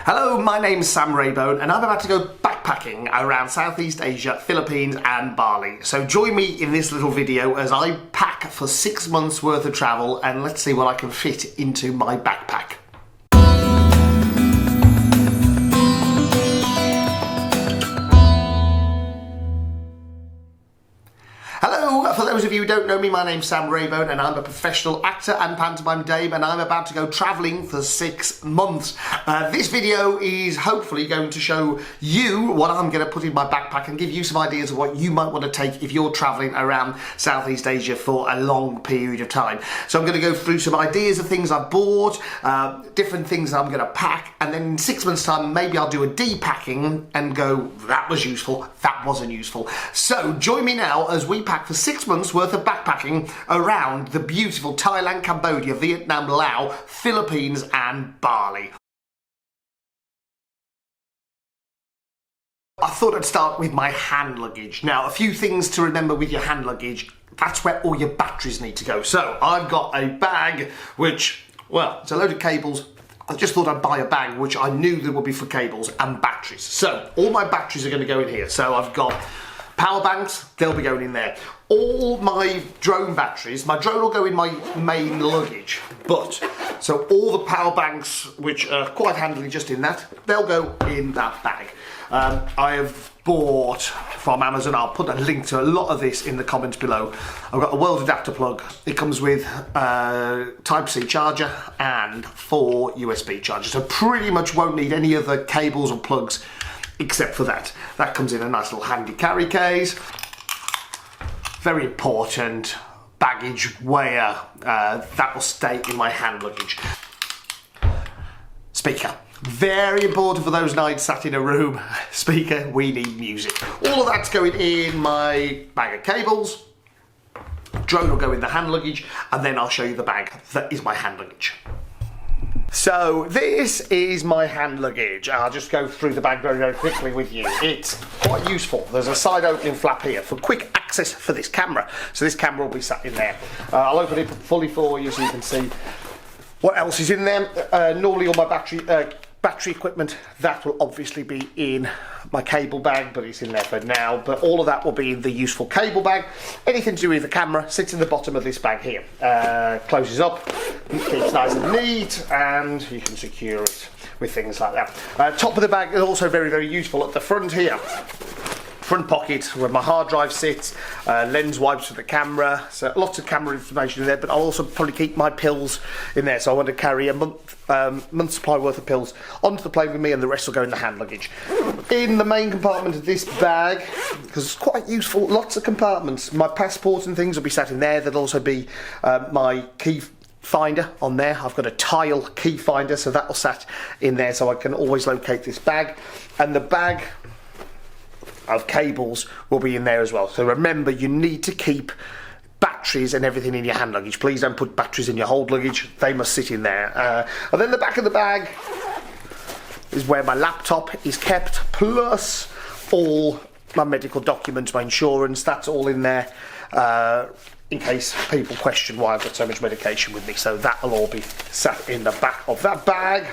Hello, my name's Sam Raybone and I'm about to go backpacking around Southeast Asia, Philippines and Bali. So join me in this little video as I pack for 6 months worth of travel and let's see what I can fit into my backpack. Hello, for those of you who don't know me, my name's Sam Raybone and I'm a professional actor and pantomime dame and I'm about to go travelling for 6 months. This video is hopefully going to show you what I'm going to put in my backpack and give you some ideas of what you might want to take if you're travelling around Southeast Asia for a long period of time. So I'm going to go through some ideas of things I've bought, different things I'm going to pack, and then in 6 months time maybe I'll do a de-packing and go, that was useful, that wasn't useful. So join me now as we pack for 6 months worth of backpacking around the beautiful Thailand, Cambodia, Vietnam, Laos, Philippines and Bali. I thought I'd start with my hand luggage. Now, a few things to remember with your hand luggage. That's where all your batteries need to go. So I've got a bag which, well, it's a load of cables. I just thought I'd buy a bag which I knew there would be for cables and batteries. So all my batteries are going to go in here. So I've got power banks, they'll be going in there. All my drone batteries, my drone will go in my main luggage, but so all the power banks, which are quite handily just in that, they'll go in that bag. I have bought from Amazon, I'll put a link to a lot of this in the comments below. I've got a world adapter plug. It comes with Type-C charger and 4 USB chargers, so pretty much won't need any other cables or plugs except for that. That comes in a nice little handy carry case. Very important baggage weigher, that will stay in my hand luggage. Speaker. Very important for those nights sat in a room. Speaker, we need music. All of that's going in my bag of cables. Drone will go in the hand luggage, and then I'll show you the bag that is my hand luggage. So this is my hand luggage. I'll just go through the bag very, very quickly with you. It's quite useful. There's a side opening flap here for quick access for this camera. So this camera will be sat in there. I'll open it fully for you so you can see what else is in there. Normally all my battery equipment, that will obviously be in my cable bag, but it's in there for now. But all of that will be in the useful cable bag. Anything to do with the camera sits in the bottom of this bag here. Closes up, keeps nice and neat, and you can secure it with things like that. Top of the bag is also very, very useful at the front here. Front pocket where my hard drive sits, lens wipes for the camera, so lots of camera information in there, but I'll also probably keep my pills in there, so I want to carry a month's supply worth of pills onto the plane with me and the rest will go in the hand luggage. In the main compartment of this bag, because it's quite useful, lots of compartments, my passport and things will be sat in there. There'll also be my key finder on there. I've got a tile key finder, so that'll sat in there so I can always locate this bag, and the bag of cables will be in there as well. So remember, you need to keep batteries and everything in your hand luggage. Please don't put batteries in your hold luggage. They must sit in there. And then the back of the bag is where my laptop is kept, plus all my medical documents, my insurance, that's all in there. In case people question why I've got so much medication with me. So that will all be sat in the back of that bag.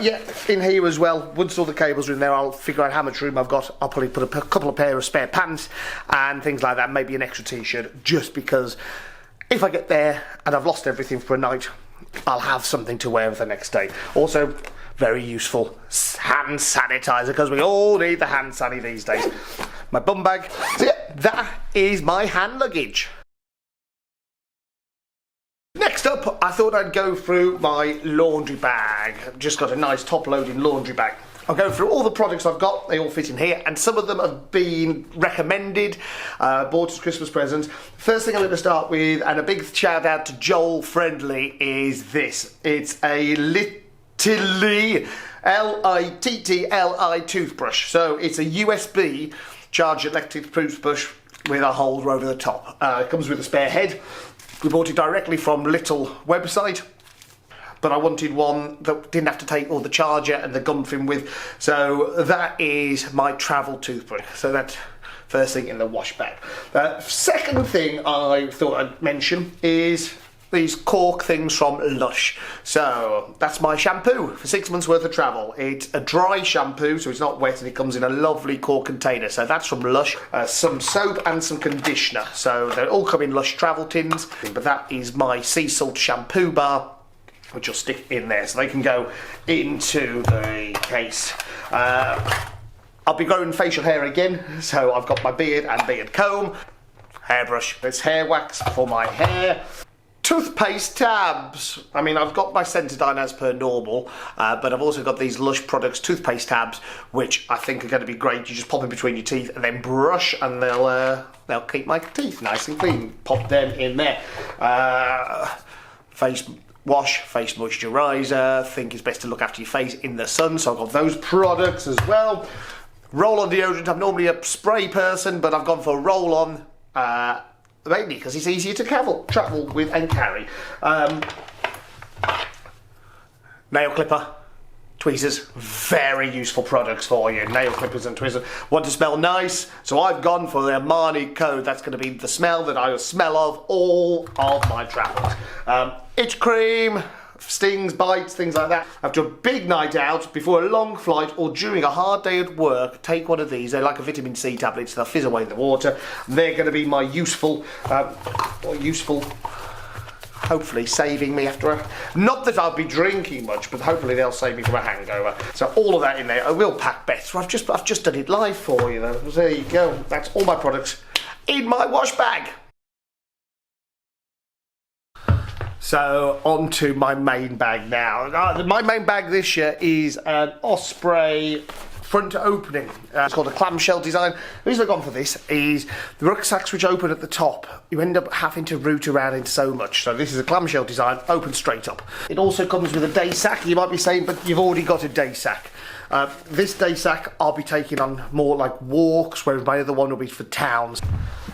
Yeah, in here as well, once all the cables are in there, I'll figure out how much room I've got. I'll probably put a couple of pair of spare pants and things like that, maybe an extra t-shirt, just because if I get there and I've lost everything for a night, I'll have something to wear the next day. Also, very useful hand sanitizer, because we all need the hand sanitizer these days. My bum bag. So yeah, that is my hand luggage. Next up, I thought I'd go through my laundry bag. I've just got a nice top-loading laundry bag. I'll go through all the products I've got, they all fit in here, and some of them have been recommended, bought as Christmas presents. First thing I'm going to start with, and a big shout out to Joel Friendly, is this. It's a Littly, L-I-T-T-L-I toothbrush. So it's a USB charged electric toothbrush with a holder over the top. It comes with a spare head. We bought it directly from Little website, but I wanted one that didn't have to take all the charger and the gum fin with, so that is my travel toothbrush. So that's first thing in the wash bag. Second thing I thought I'd mention is these cork things from Lush. So that's my shampoo for 6 months worth of travel. It's a dry shampoo, so it's not wet, and it comes in a lovely cork container. So that's from Lush. Some soap and some conditioner. So they all come in Lush travel tins. But that is my sea salt shampoo bar, which will stick in there, so they can go into the case. I'll be growing facial hair again, so I've got my beard and beard comb, hairbrush, there's hair wax for my hair, toothpaste tabs. I mean, I've got my Sensodyne as per normal, but I've also got these Lush Products toothpaste tabs, which I think are going to be great. You just pop in between your teeth and then brush, and they'll keep my teeth nice and clean. Pop them in there. Face wash, face moisturiser. Think it's best to look after your face in the sun, so I've got those products as well. Roll-on deodorant. I'm normally a spray person, but I've gone for a roll-on, mainly because it's easier to travel with and carry. Nail clipper, tweezers, very useful products for you. Nail clippers and tweezers. Want to smell nice? So I've gone for the Armani Code. That's going to be the smell that I will smell of all of my travels. Itch cream, stings, bites, things like that. After a big night out, before a long flight, or during a hard day at work, take one of these. They're like a vitamin C tablets. They'll fizz away in the water. They're going to be my useful, hopefully saving me after a... Not that I'll be drinking much, but hopefully they'll save me from a hangover. So all of that in there. I will pack better. I've just done it live for you, though. There you go. That's all my products in my wash bag. So on to my main bag now. My main bag this year is an Osprey front opening. It's called a clamshell design. The reason I've gone for this is the rucksacks which open at the top, you end up having to root around in so much. So this is a clamshell design, open straight up. It also comes with a day sack. You might be saying, but you've already got a day sack. This day sack I'll be taking on more like walks, whereas my other one will be for towns.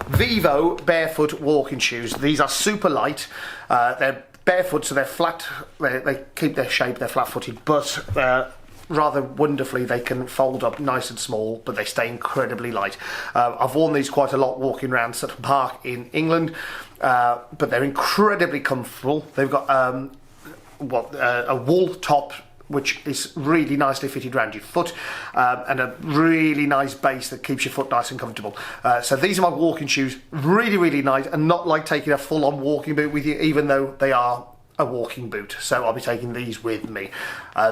Vivo barefoot walking shoes. These are super light. They're barefoot, so they're flat. They keep their shape. They're flat-footed, but rather wonderfully they can fold up nice and small, but they stay incredibly light. I've worn these quite a lot walking around Sutton Park in England, but they're incredibly comfortable. They've got a wool top, which is really nicely fitted around your foot, and a really nice base that keeps your foot nice and comfortable. So these are my walking shoes, really, really nice, and not like taking a full-on walking boot with you, even though they are a walking boot. So I'll be taking these with me.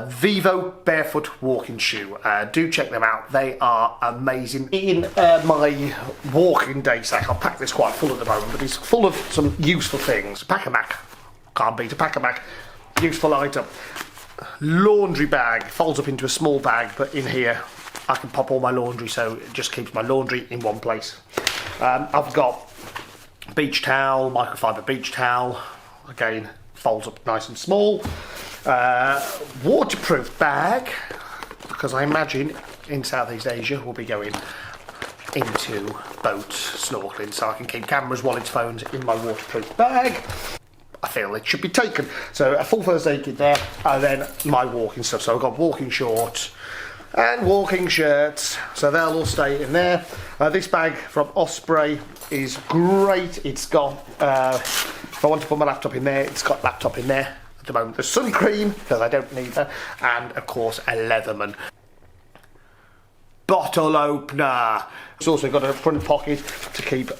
Vivo barefoot walking shoe. Do check them out. They are amazing. In my walking day sack, I'll pack this quite full at the moment, but it's full of some useful things. Pack-a-mac. Can't beat a pack-a-mac. Useful item. Laundry bag. Folds up into a small bag, but in here I can pop all my laundry, so it just keeps my laundry in one place. I've got beach towel, microfiber beach towel. Again, folds up nice and small. Waterproof bag, because I imagine in Southeast Asia we'll be going into boats, snorkeling, so I can keep cameras, wallets, phones in my waterproof bag. I feel it should be taken. So a full first aid kit there, and then my walking stuff. So I've got walking shorts and walking shirts, so they'll all stay in there. This bag from Osprey is great. It's got, if I want to put my laptop in there, it's got laptop in there at the moment. The sun cream, because I don't need that, and of course a Leatherman. Bottle opener. It's also got a front pocket to keep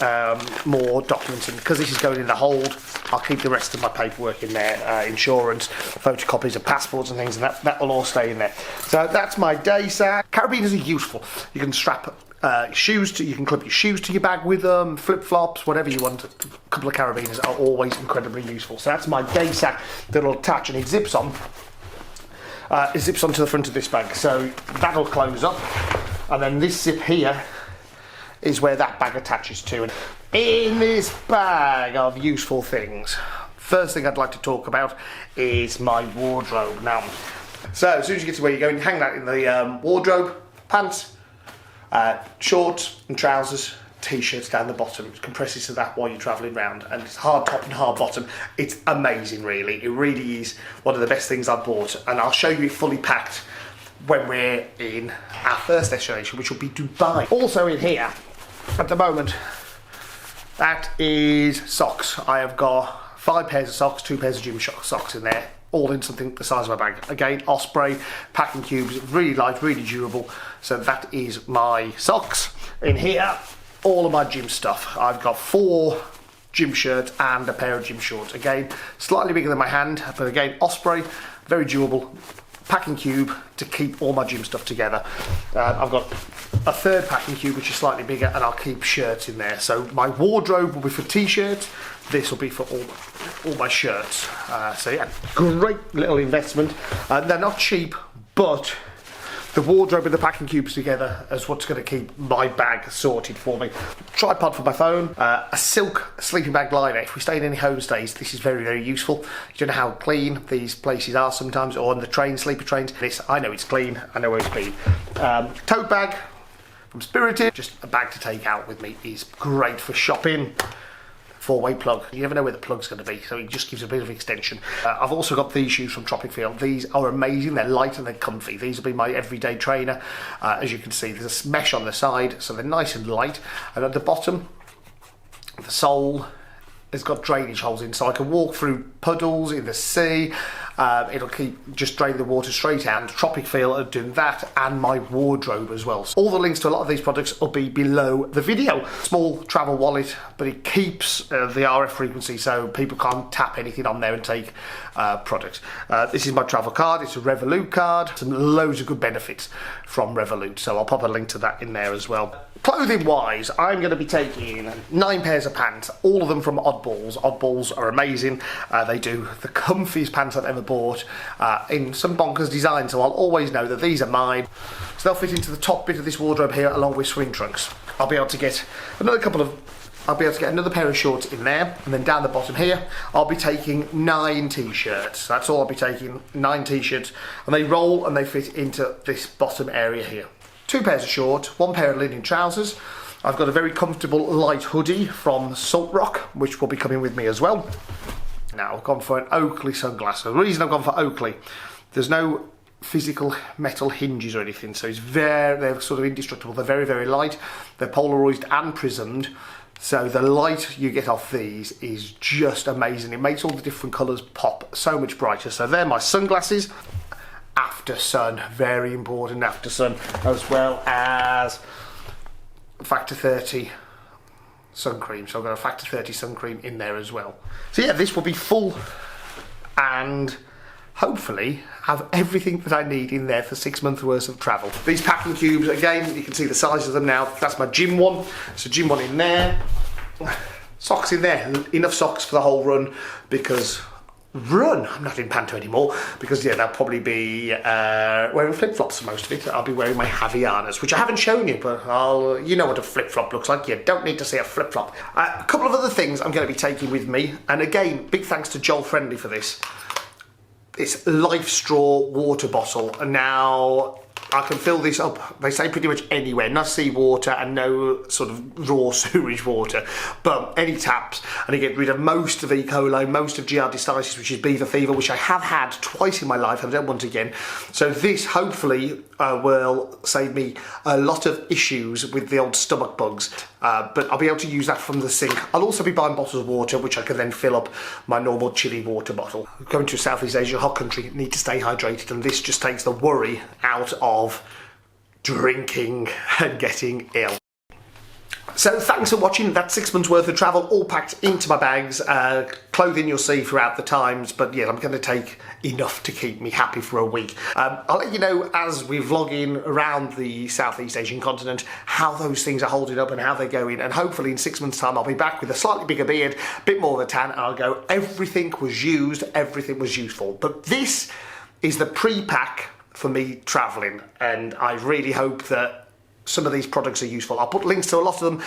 more documents in, because this is going in the hold. I'll keep the rest of my paperwork in there, insurance, photocopies of passports and things, and that will all stay in there. So that's my day sack. Carabiners are useful. You can strap shoes to, you can clip your shoes to your bag with them, flip-flops, whatever you want. A couple of carabiners are always incredibly useful. So that's my day sack that'll attach, and it zips on. It zips onto the front of this bag, so that'll close up, and then this zip here is where that bag attaches to. In this bag of useful things, first thing I'd like to talk about is my wardrobe. Now, so as soon as you get to where you're going, hang that in the wardrobe. Pants, shorts and trousers, t-shirts down the bottom. It compresses to that while you're travelling around, and it's hard top and hard bottom. It's amazing, really. It really is one of the best things I've bought, and I'll show you it fully packed when we're in our first destination, which will be Dubai. Also in here at the moment, that is socks. I have got 5 pairs of socks, 2 pairs of gym socks in there, all in something the size of my bag. Again, Osprey packing cubes, really light, really durable. So that is my socks. In here, all of my gym stuff. I've got 4 gym shirts and a pair of gym shorts. Again, slightly bigger than my hand, but again, Osprey, very durable. Packing cube to keep all my gym stuff together. I've got a 3rd packing cube which is slightly bigger, and I'll keep shirts in there. So my wardrobe will be for t-shirts, this will be for all my shirts. So yeah, great little investment. They're not cheap, but the wardrobe and the packing cubes together is what's going to keep my bag sorted for me. Tripod for my phone, a silk sleeping bag liner. If we stay in any homestays, this is very, very useful. You don't know how clean these places are sometimes, or on the train, sleeper trains. This, I know it's clean, I know it's clean. Tote bag from Spirited, just a bag to take out with me, is great for shopping. 4-way plug. You never know where the plug's going to be, so it just gives a bit of extension. I've also got these shoes from Tropicfeel. These are amazing. They're light and they're comfy. These will be my everyday trainer. As you can see, there's a mesh on the side, so they're nice and light. And at the bottom, the sole has got drainage holes in, so I can walk through puddles in the sea. It'll just drain the water straight out. Tropicfeel are doing that, and my wardrobe as well. So all the links to a lot of these products will be below the video. Small travel wallet, but it keeps the RF frequency, so people can't tap anything on there and take products. This is my travel card. It's a Revolut card. Some loads of good benefits from Revolut, so I'll pop a link to that in there as well. Clothing wise, I'm going to be taking 9 pairs of pants, all of them from Oddballs. Oddballs are amazing. They do the comfiest pants I've ever bought in some bonkers design, so I'll always know that these are mine. So they'll fit into the top bit of this wardrobe here along with swing trunks. I'll be able to get another pair of shorts in there, and then down the bottom here I'll be taking 9 t-shirts. That's all I'll be taking, 9 t-shirts, and they roll and they fit into this bottom area here. 2 pairs of shorts, 1 pair of linen trousers. I've got a very comfortable light hoodie from Salt Rock, which will be coming with me as well. Now I've gone for an Oakley sunglass. The reason I've gone for Oakley, there's no physical metal hinges or anything, so they're sort of indestructible. They're very, very light. They're polarized and prismed, so the light you get off these is just amazing. It makes all the different colours pop so much brighter. So they're my sunglasses. After sun, very important after sun, as well as factor 30 sun cream. So I've got a factor 30 sun cream in there as well. So yeah, this will be full and hopefully have everything that I need in there for 6 months worth of travel. These packing cubes, again, you can see the size of them now. That's my gym one. So gym one in there. Socks in there. Enough socks for the whole run, because I'm not in panto anymore, because yeah, they'll probably be wearing flip-flops for most of it. I'll be wearing my Havaianas, which I haven't shown you, but you know what a flip-flop looks like. You don't need to see a flip-flop. A couple of other things I'm going to be taking with me, and again, big thanks to Joel Friendly for this. It's Life Straw water bottle, and now I can fill this up, they say pretty much anywhere, no seawater and no sort of raw sewage water, but any taps, and I get rid of most of E. coli, most of giardiasis, which is beaver fever, which I have had twice in my life and I don't want again. So this hopefully will save me a lot of issues with the old stomach bugs, but I'll be able to use that from the sink. I'll also be buying bottles of water, which I can then fill up my normal chilly water bottle. Going to a Southeast Asia hot country, need to stay hydrated, and this just takes the worry out of drinking and getting ill. So thanks for watching. That's 6 months worth of travel all packed into my bags. Clothing you'll see throughout the times, but yeah, I'm going to take enough to keep me happy for a week. I'll let you know as we're vlogging around the Southeast Asian continent how those things are holding up and how they're going, and hopefully in 6 months time I'll be back with a slightly bigger beard, a bit more of a tan, and I'll go, everything was used, everything was useful. But this is the pre-pack for me travelling, and I really hope that some of these products are useful. I'll put links to a lot of them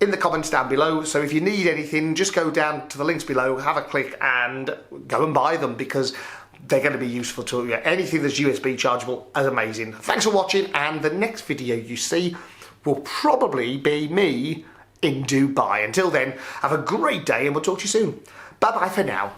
in the comments down below, so if you need anything, just go down to the links below, have a click and go and buy them, because they're going to be useful to you. Anything that's USB chargeable is amazing. Thanks for watching, and the next video you see will probably be me in Dubai. Until then, have a great day and we'll talk to you soon. Bye bye for now.